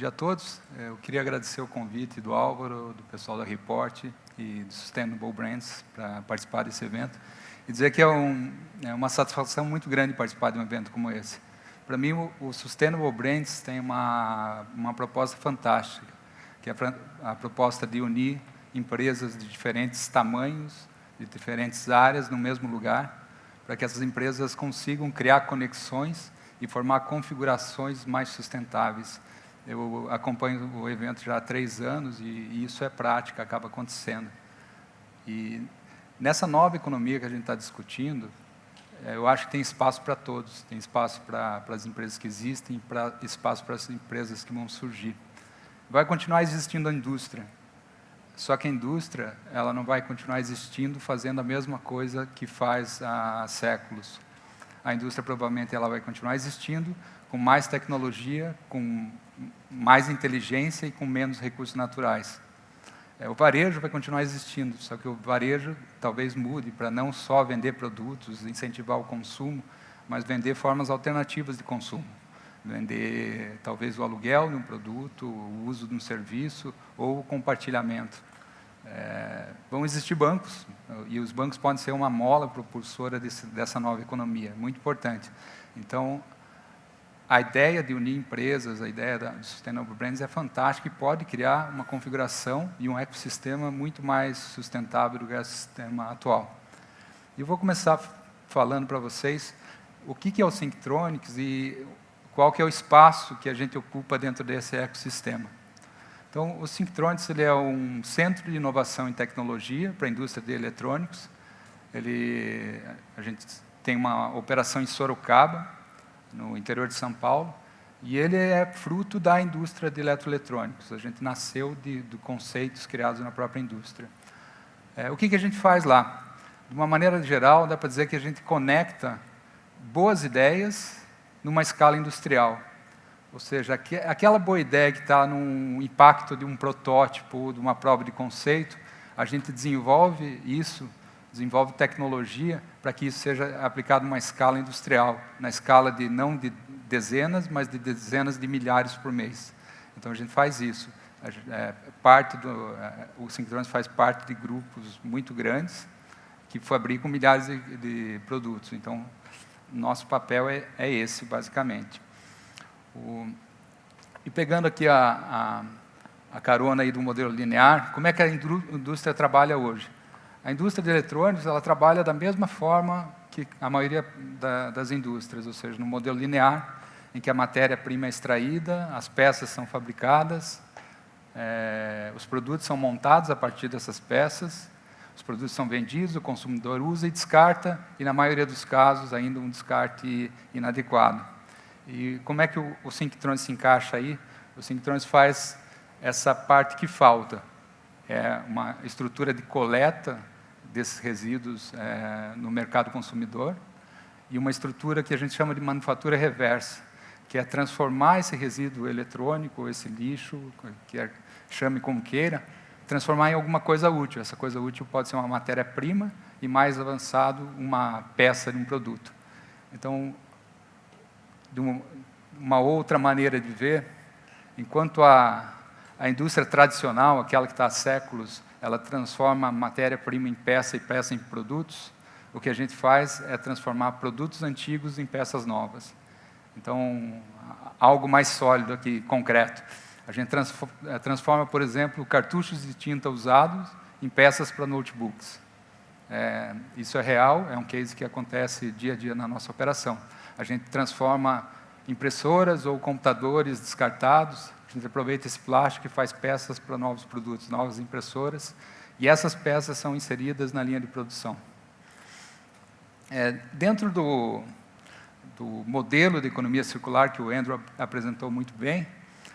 dia a todos. Eu queria agradecer o convite do Álvaro, do pessoal da Report e do Sustainable Brands para participar desse evento. E dizer que é uma satisfação muito grande participar de um evento como esse. Para mim, o Sustainable Brands tem uma proposta fantástica, que é a proposta de unir empresas de diferentes tamanhos, de diferentes áreas no mesmo lugar, para que essas empresas consigam criar conexões e formar configurações mais sustentáveis. Eu acompanho o evento já há 3 anos e isso é prática, acaba acontecendo. E nessa nova economia que a gente está discutindo, eu acho que tem espaço para todos, tem espaço para as empresas que existem, espaço para as empresas que vão surgir. Vai continuar existindo a indústria, só que a indústria ela não vai continuar existindo fazendo a mesma coisa que faz há séculos. A indústria provavelmente ela vai continuar existindo com mais tecnologia, com mais inteligência e com menos recursos naturais. O varejo vai continuar existindo, só que o varejo talvez mude para não só vender produtos, incentivar o consumo, mas vender formas alternativas de consumo. Vender talvez o aluguel de um produto, o uso de um serviço ou o compartilhamento. Vão existir bancos, e os bancos podem ser uma mola propulsora dessa nova economia, muito importante. Então, a ideia de unir empresas, a ideia do Sustainable Brands é fantástica e pode criar uma configuração e um ecossistema muito mais sustentável do que o sistema atual. E eu vou começar falando para vocês o que é o Thinktronics e qual que é o espaço que a gente ocupa dentro desse ecossistema. Então, o Thinktronics ele é um centro de inovação em tecnologia para a indústria de eletrônicos. A gente tem uma operação em Sorocaba, no interior de São Paulo, e ele é fruto da indústria de eletroeletrônicos. A gente nasceu de conceitos criados na própria indústria. O que a gente faz lá? De uma maneira geral, dá para dizer que a gente conecta boas ideias numa escala industrial. Ou seja, aquela boa ideia que está no impacto de um protótipo, de uma prova de conceito, a gente desenvolve isso, desenvolve tecnologia para que isso seja aplicado numa escala industrial, na escala de não de dezenas, mas de dezenas de milhares por mês. Então a gente faz isso. O Thinktronics faz parte de grupos muito grandes que fabricam milhares de produtos. Então, nosso papel é esse, basicamente. E pegando aqui a carona aí do modelo linear, como é que a indústria trabalha hoje? A indústria de eletrônicos ela trabalha da mesma forma que a maioria das indústrias, ou seja, no modelo linear, em que a matéria-prima é extraída, as peças são fabricadas, os produtos são montados a partir dessas peças, os produtos são vendidos, o consumidor usa e descarta, e na maioria dos casos ainda um descarte inadequado. E como é que o Thinktronics se encaixa aí? O Thinktronics faz essa parte que falta. É uma estrutura de coleta desses resíduos no mercado consumidor e uma estrutura que a gente chama de manufatura reversa, que é transformar esse resíduo eletrônico, esse lixo, chame como queira, transformar em alguma coisa útil. Essa coisa útil pode ser uma matéria-prima e, mais avançado, uma peça de um produto. Então, de uma outra maneira de ver, enquanto a indústria tradicional, aquela que está há séculos, ela transforma a matéria-prima em peça e peça em produtos, o que a gente faz é transformar produtos antigos em peças novas. Então, algo mais sólido aqui, concreto. A gente transforma, por exemplo, cartuchos de tinta usados em peças para notebooks. Isso é real, é um case que acontece dia a dia na nossa operação. A gente transforma impressoras ou computadores descartados, a gente aproveita esse plástico e faz peças para novos produtos, novas impressoras, e essas peças são inseridas na linha de produção. Dentro do modelo de economia circular que o Andrew apresentou muito bem,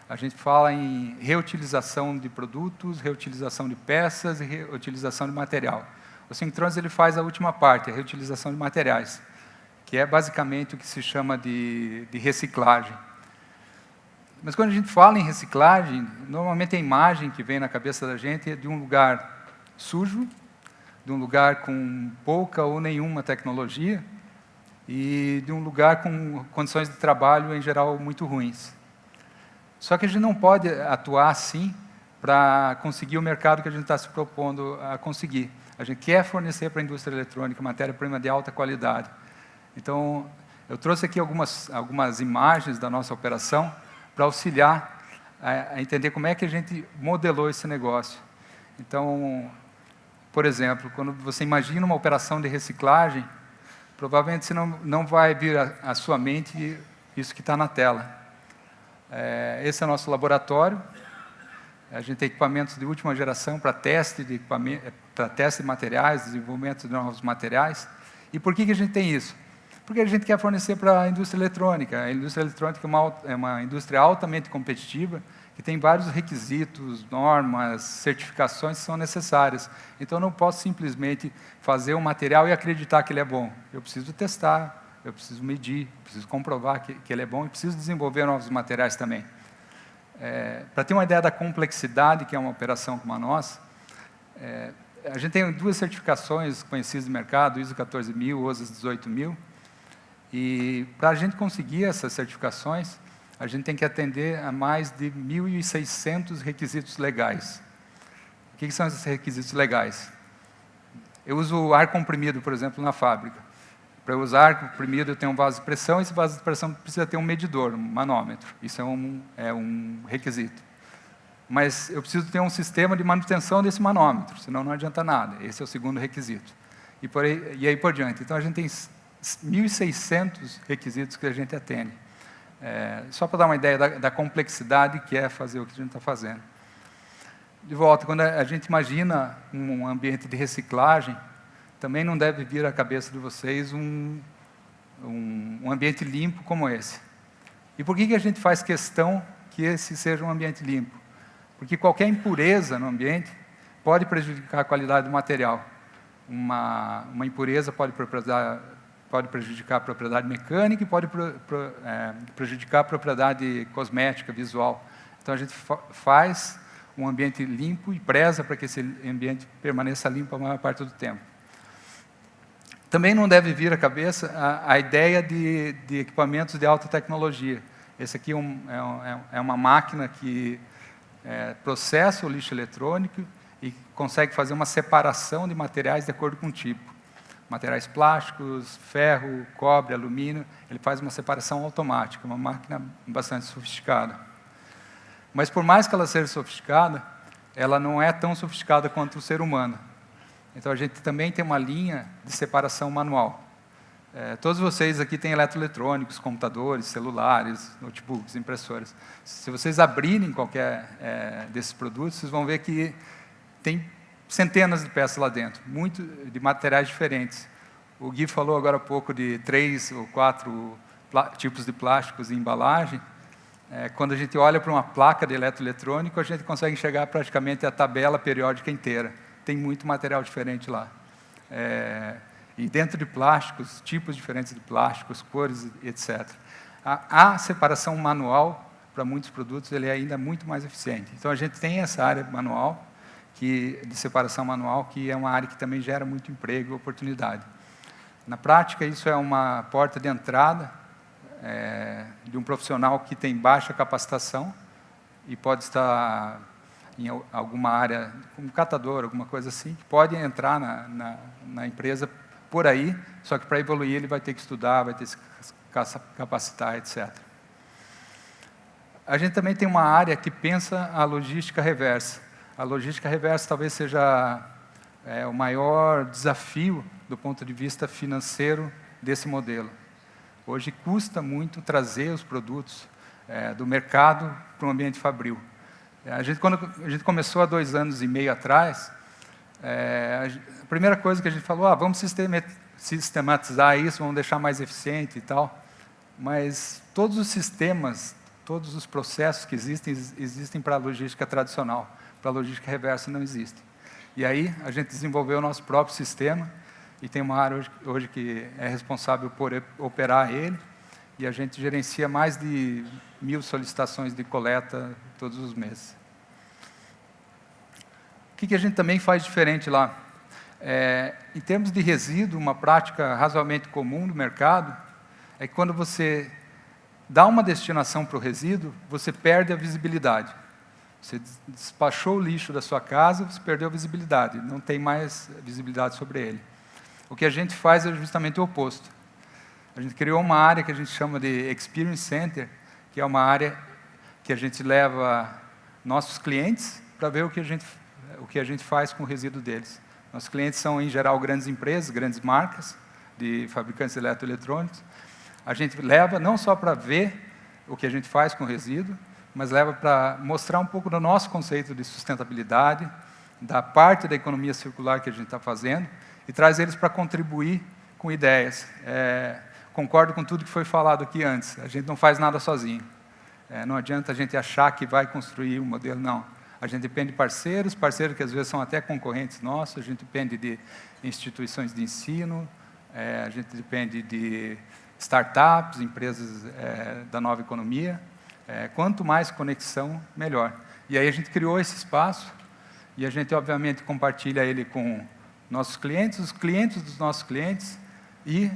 a gente fala em reutilização de produtos, reutilização de peças e reutilização de material. O Thinktronics ele faz a última parte, a reutilização de materiais, que é basicamente o que se chama de reciclagem. Mas quando a gente fala em reciclagem, normalmente a imagem que vem na cabeça da gente é de um lugar sujo, de um lugar com pouca ou nenhuma tecnologia e de um lugar com condições de trabalho, em geral, muito ruins. Só que a gente não pode atuar assim para conseguir o mercado que a gente está se propondo a conseguir. A gente quer fornecer para a indústria eletrônica matéria-prima de alta qualidade. Então, eu trouxe aqui algumas imagens da nossa operação para auxiliar a entender como é que a gente modelou esse negócio. Então, por exemplo, quando você imagina uma operação de reciclagem, provavelmente você não vai vir à sua mente isso que está na tela. Esse é o nosso laboratório. A gente tem equipamentos de última geração para teste de materiais, desenvolvimento de novos materiais. E por que a gente tem isso? Porque a gente quer fornecer para a indústria eletrônica. A indústria eletrônica é uma indústria altamente competitiva, que tem vários requisitos, normas, certificações que são necessárias. Então, eu não posso simplesmente fazer um material e acreditar que ele é bom. Eu preciso testar, eu preciso medir, preciso comprovar que ele é bom e preciso desenvolver novos materiais também. Para ter uma ideia da complexidade que é uma operação como a nossa, a gente tem 2 certificações conhecidas do mercado, ISO 14000, OSAS 18000, e para a gente conseguir essas certificações, a gente tem que atender a mais de 1.600 requisitos legais. O que são esses requisitos legais? Eu uso ar comprimido, por exemplo, na fábrica. Para eu usar ar comprimido, eu tenho um vaso de pressão, e esse vaso de pressão precisa ter um medidor, um manômetro. Isso é um requisito. Mas eu preciso ter um sistema de manutenção desse manômetro, senão não adianta nada. Esse é o segundo requisito. E aí por diante. Então, a gente tem 1.600 requisitos que a gente atende. Só para dar uma ideia da complexidade que é fazer o que a gente está fazendo. De volta, quando a gente imagina um ambiente de reciclagem, também não deve vir à cabeça de vocês um ambiente limpo como esse. E por que a gente faz questão que esse seja um ambiente limpo? Porque qualquer impureza no ambiente pode prejudicar a qualidade do material. Uma impureza pode prejudicar a propriedade mecânica e pode prejudicar a propriedade cosmética, visual. Então, a gente faz um ambiente limpo e preza para que esse ambiente permaneça limpo a maior parte do tempo. Também não deve vir à cabeça a ideia de equipamentos de alta tecnologia. Esse aqui é uma máquina que processa o lixo eletrônico e consegue fazer uma separação de materiais de acordo com o tipo. Materiais plásticos, ferro, cobre, alumínio, ele faz uma separação automática, uma máquina bastante sofisticada. Mas por mais que ela seja sofisticada, ela não é tão sofisticada quanto o ser humano. Então a gente também tem uma linha de separação manual. Todos vocês aqui têm eletroeletrônicos, computadores, celulares, notebooks, impressoras. Se vocês abrirem qualquer desses produtos, vocês vão ver que tem centenas de peças lá dentro, muito de materiais diferentes. O Gui falou agora há pouco de 3 ou 4 tipos de plásticos em embalagem. Quando a gente olha para uma placa de eletroeletrônico, a gente consegue enxergar praticamente a tabela periódica inteira. Tem muito material diferente lá. E dentro de plásticos, tipos diferentes de plásticos, cores, etc. A separação manual, para muitos produtos, ele é ainda muito mais eficiente. Então, a gente tem essa área manual, de separação manual, que é uma área que também gera muito emprego e oportunidade. Na prática, isso é uma porta de entrada de um profissional que tem baixa capacitação e pode estar em alguma área, como catador, alguma coisa assim, que pode entrar na empresa por aí, só que para evoluir ele vai ter que estudar, vai ter que se capacitar, etc. A gente também tem uma área que pensa a logística reversa. A logística reversa talvez seja o maior desafio do ponto de vista financeiro desse modelo. Hoje custa muito trazer os produtos do mercado para o ambiente fabril. Quando a gente começou há 2 anos e meio atrás, a primeira coisa que a gente falou, vamos sistematizar isso, vamos deixar mais eficiente e tal. Mas todos os sistemas, todos os processos que existem para a logística tradicional. Para a logística reversa não existe. E aí a gente desenvolveu o nosso próprio sistema e tem uma área hoje que é responsável por operar ele e a gente gerencia mais de 1.000 solicitações de coleta todos os meses. O que a gente também faz diferente lá? Em termos de resíduo, uma prática razoavelmente comum no mercado é que quando você dá uma destinação para o resíduo, você perde a visibilidade. Você despachou o lixo da sua casa, você perdeu a visibilidade, não tem mais visibilidade sobre ele. O que a gente faz é justamente o oposto. A gente criou uma área que a gente chama de Experience Center, que é uma área que a gente leva nossos clientes para ver o que a gente faz com o resíduo deles. Nossos clientes são, em geral, grandes empresas, grandes marcas de fabricantes de eletroeletrônicos. A gente leva não só para ver o que a gente faz com o resíduo, mas leva para mostrar um pouco do nosso conceito de sustentabilidade, da parte da economia circular que a gente está fazendo, e traz eles para contribuir com ideias. Concordo com tudo que foi falado aqui antes, a gente não faz nada sozinho. Não adianta a gente achar que vai construir um modelo, não. A gente depende de parceiros que às vezes são até concorrentes nossos, a gente depende de instituições de ensino, a gente depende de startups, empresas da nova economia. Quanto mais conexão, melhor. E aí a gente criou esse espaço, e a gente, obviamente, compartilha ele com nossos clientes, os clientes dos nossos clientes, e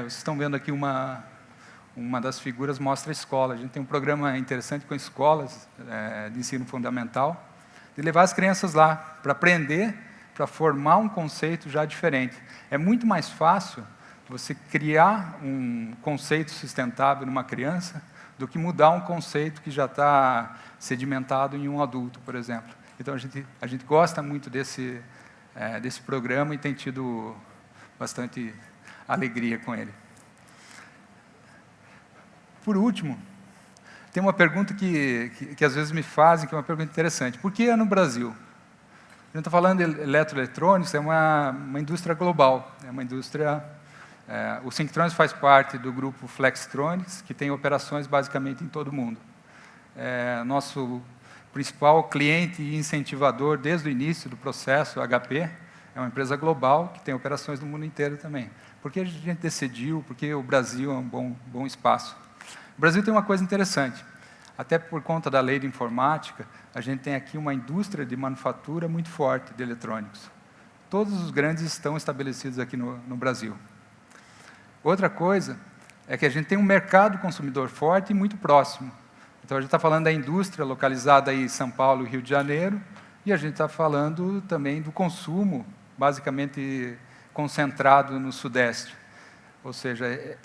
vocês estão vendo aqui uma das figuras mostra a escola. A gente tem um programa interessante com escolas de ensino fundamental, de levar as crianças lá para aprender, para formar um conceito já diferente. É muito mais fácil você criar um conceito sustentável numa criança do que mudar um conceito que já está sedimentado em um adulto, por exemplo. Então, a gente gosta muito desse programa e tem tido bastante alegria com ele. Por último, tem uma pergunta que às vezes me fazem, que é uma pergunta interessante. Por que é no Brasil? A gente está falando de eletroeletrônicos, é uma indústria global, é uma indústria... o Synctronics faz parte do grupo Flextronics, que tem operações basicamente em todo o mundo. Nosso principal cliente e incentivador desde o início do processo, a HP, é uma empresa global que tem operações no mundo inteiro também. Por que a gente decidiu? Porque o Brasil é um bom espaço. O Brasil tem uma coisa interessante. Até por conta da lei de informática, a gente tem aqui uma indústria de manufatura muito forte de eletrônicos. Todos os grandes estão estabelecidos aqui no Brasil. Outra coisa é que a gente tem um mercado consumidor forte e muito próximo. Então, a gente está falando da indústria localizada aí em São Paulo e Rio de Janeiro, e a gente está falando também do consumo, basicamente concentrado no Sudeste. Ou seja,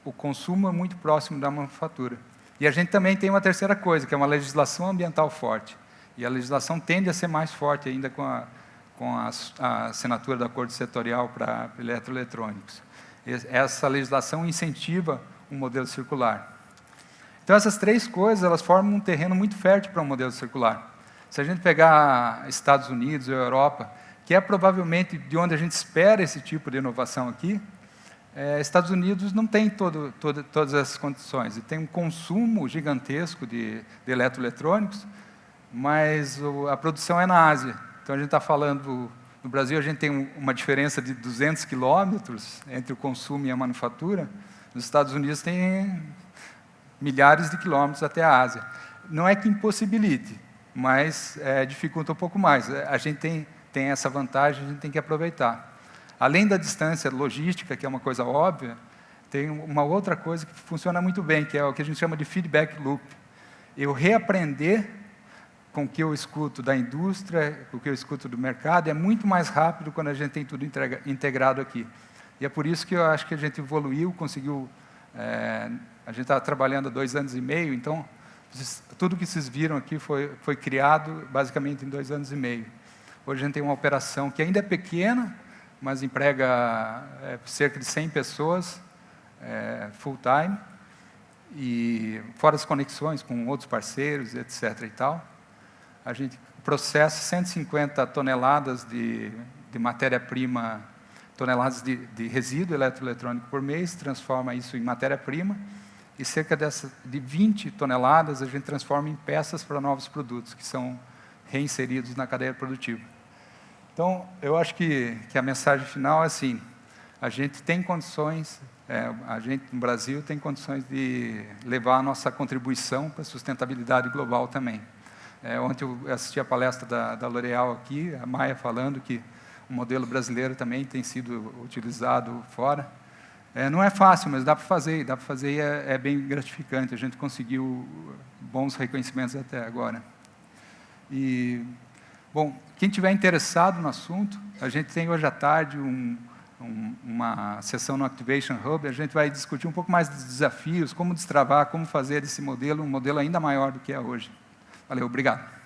o consumo é muito próximo da manufatura. E a gente também tem uma terceira coisa, que é uma legislação ambiental forte. E a legislação tende a ser mais forte ainda com a assinatura do acordo setorial para eletroeletrônicos. Essa legislação incentiva um modelo circular. Então, essas três coisas, elas formam um terreno muito fértil para um modelo circular. Se a gente pegar Estados Unidos ou Europa, que é provavelmente de onde a gente espera esse tipo de inovação aqui, Estados Unidos não tem todas essas condições. E tem um consumo gigantesco de eletroeletrônicos, mas a produção é na Ásia. Então, a gente está falando... No Brasil, a gente tem uma diferença de 200 quilômetros entre o consumo e a manufatura. Nos Estados Unidos, tem milhares de quilômetros até a Ásia. Não é que impossibilite, mas dificulta um pouco mais. A gente tem essa vantagem, a gente tem que aproveitar. Além da distância logística, que é uma coisa óbvia, tem uma outra coisa que funciona muito bem, que é o que a gente chama de feedback loop. Eu reaprender com o que eu escuto da indústria, com o que eu escuto do mercado, é muito mais rápido quando a gente tem tudo integrado aqui. E é por isso que eu acho que a gente evoluiu, conseguiu... a gente está trabalhando há 2 anos e meio, então, tudo que vocês viram aqui foi criado basicamente em 2 anos e meio. Hoje a gente tem uma operação que ainda é pequena, mas emprega cerca de 100 pessoas, full-time, e fora as conexões com outros parceiros, etc. e tal. A gente processa 150 toneladas de matéria-prima, toneladas de resíduo eletroeletrônico por mês, transforma isso em matéria-prima, e cerca de 20 toneladas a gente transforma em peças para novos produtos, que são reinseridos na cadeia produtiva. Então, eu acho que a mensagem final é assim, a gente tem condições, a gente no Brasil tem condições de levar a nossa contribuição para a sustentabilidade global também. Ontem eu assisti a palestra da L'Oréal aqui, a Maia falando que o modelo brasileiro também tem sido utilizado fora. Não é fácil, mas dá para fazer, e é bem gratificante. A gente conseguiu bons reconhecimentos até agora. E, bom, quem tiver interessado no assunto, a gente tem hoje à tarde uma sessão no Activation Hub, a gente vai discutir um pouco mais dos desafios, como destravar, como fazer desse modelo um modelo ainda maior do que é hoje. Valeu, obrigado.